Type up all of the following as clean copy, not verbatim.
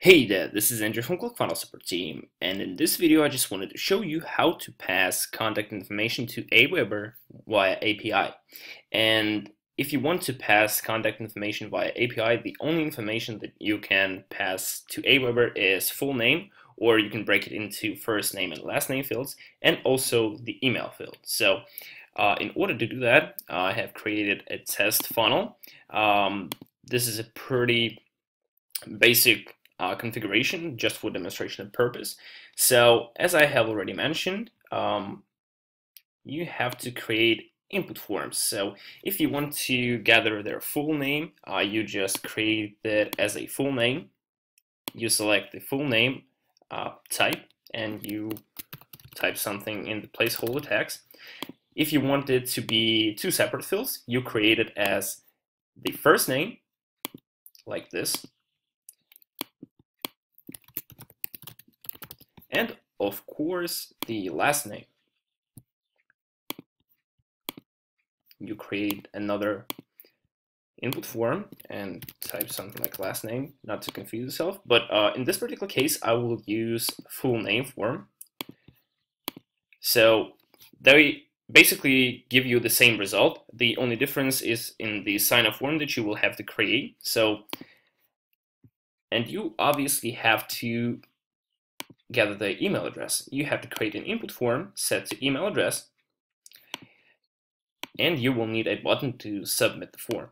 Hey there, this is Andrew from Clickfunnels support team, and in this video I just wanted to show you how to pass contact information to Aweber via API. And if you want to pass contact information via API, the only information that you can pass to Aweber is full name, or you can break it into first name and last name fields, and also the email field. So in order to do that, I have created a test funnel. This is a pretty basic configuration just for demonstration purpose. So as I have already mentioned, you have to create input forms. So if you want to gather their full name, you just create that as a full name. You select the full name type and you type something in the placeholder text. If you want it to be two separate fields, you create it as the first name, like this, and of course the last name. You create another input form and type something like last name, not to confuse yourself. But in this particular case, I will use full name form. So they basically give you the same result. The only difference is in the sign-up form that you will have to create. And you obviously have to gather the email address. You have to create an input form set to email address, and you will need a button to submit the form.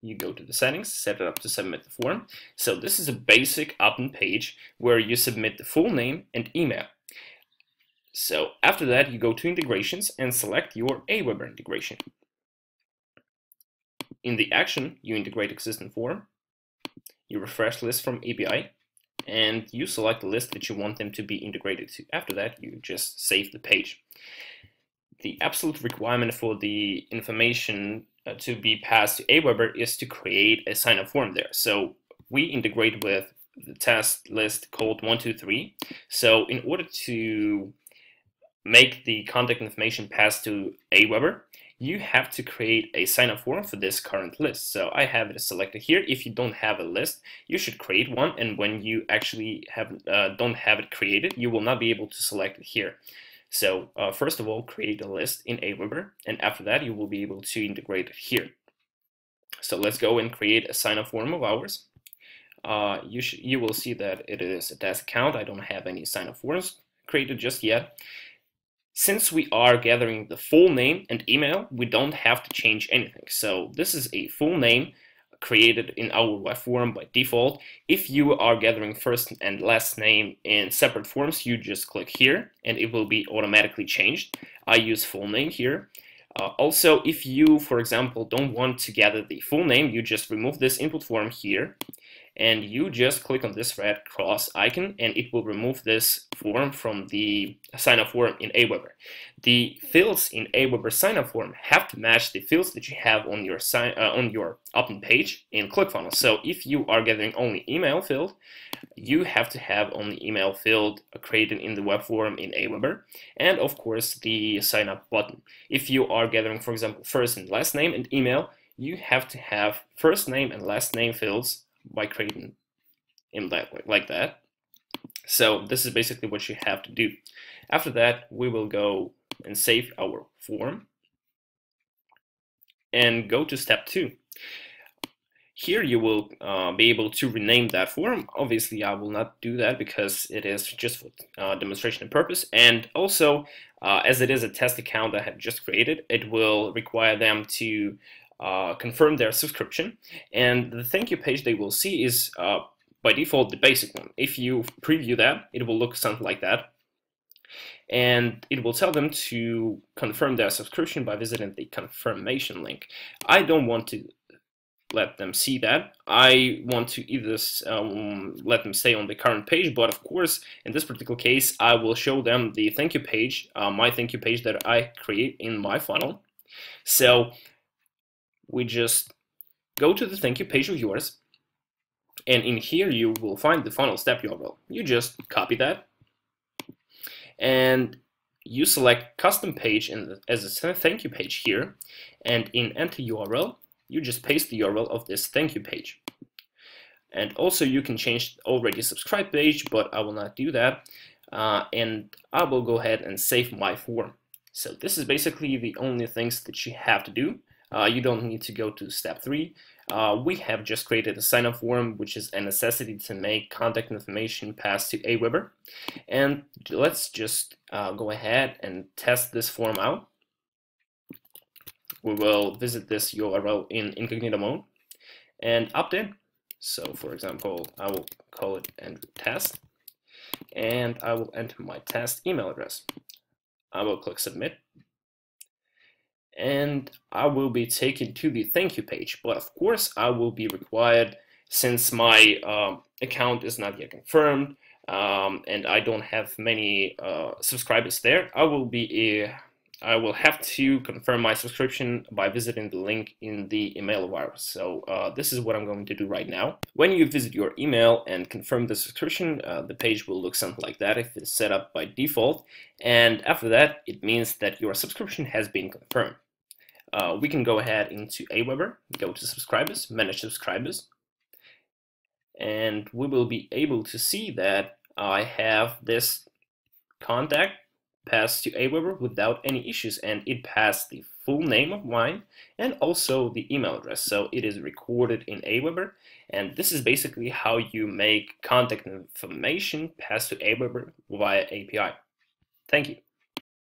You go to the settings, set it up to submit the form. So this is a basic opt-in page where you submit the full name and email. So after that, you go to integrations and select your Aweber integration. In the action, you integrate existing form, you refresh list from API, and you select the list that you want them to be integrated to. After that, you just save the page. The absolute requirement for the information to be passed to Aweber is to create a sign-up form there. So we integrate with the test list called 123. So in order to make the contact information pass to Aweber, you have to create a sign-up form for this current list. So I have it selected here. If you don't have a list, you should create one, and when you actually don't have it created, you will not be able to select it here. So first of all, create a list in Aweber, and after that you will be able to integrate it here. So let's go and create a sign-up form of ours. You will see that it is a test account. I don't have any sign-up forms created just yet. Since we are gathering the full name and email, we don't have to change anything. So this is a full name created in our web form by default. If you are gathering first and last name in separate forms, you just click here and it will be automatically changed. I use full name here. Also, if you, for example, don't want to gather the full name, you just remove this input form here and you just click on this red cross icon and it will remove this form from the sign-up form in Aweber. The fields in Aweber sign-up form have to match the fields that you have on your opt-in page in Clickfunnels. So if you are gathering only email field, you have to have only email field created in the web form in Aweber, and of course the sign-up button. If you are gathering, for example, first and last name and email, you have to have first name and last name fields by creating in that like that. So this is basically what you have to do. After that, we will go and save our form and go to step 2. Here you will be able to rename that form. Obviously, I will not do that because it is just for demonstration purpose. And also, as it is a test account I have just created, it will require them to confirm their subscription, and the thank you page they will see is by default the basic one. If you preview that, it will look something like that, and it will tell them to confirm their subscription by visiting the confirmation link. I don't want to let them see that. I want to either let them stay on the current page, but of course in this particular case I will show them the thank you page, my thank you page that I create in my funnel. So we just go to the thank you page of yours, and in here you will find the funnel step URL. You just copy that and you select custom page as a thank you page here, and in enter URL you just paste the URL of this thank you page. And also you can change the already subscribed page, but I will not do that. And I will go ahead and save my form. So this is basically the only things that you have to do. You don't need to go to step 3. We have just created a sign-up form, which is a necessity to make contact information pass to Aweber. And let's just go ahead and test this form out. We will visit this URL in incognito mode and opt in. So for example, I will call it Andrew Test, and I will enter my test email address. I will click submit, and I will be taken to the thank you page. But of course, I will be required, since my account is not yet confirmed and I don't have many subscribers there, I will have to confirm my subscription by visiting the link in the email wire. So this is what I'm going to do right now. When you visit your email and confirm the subscription, the page will look something like that if it's set up by default. And after that, it means that your subscription has been confirmed. We can go ahead into Aweber, go to subscribers, manage subscribers, and we will be able to see that I have this contact passed to Aweber without any issues, and it passed the full name of mine and also the email address. So it is recorded in Aweber, and this is basically how you make contact information pass to Aweber via API. Thank you.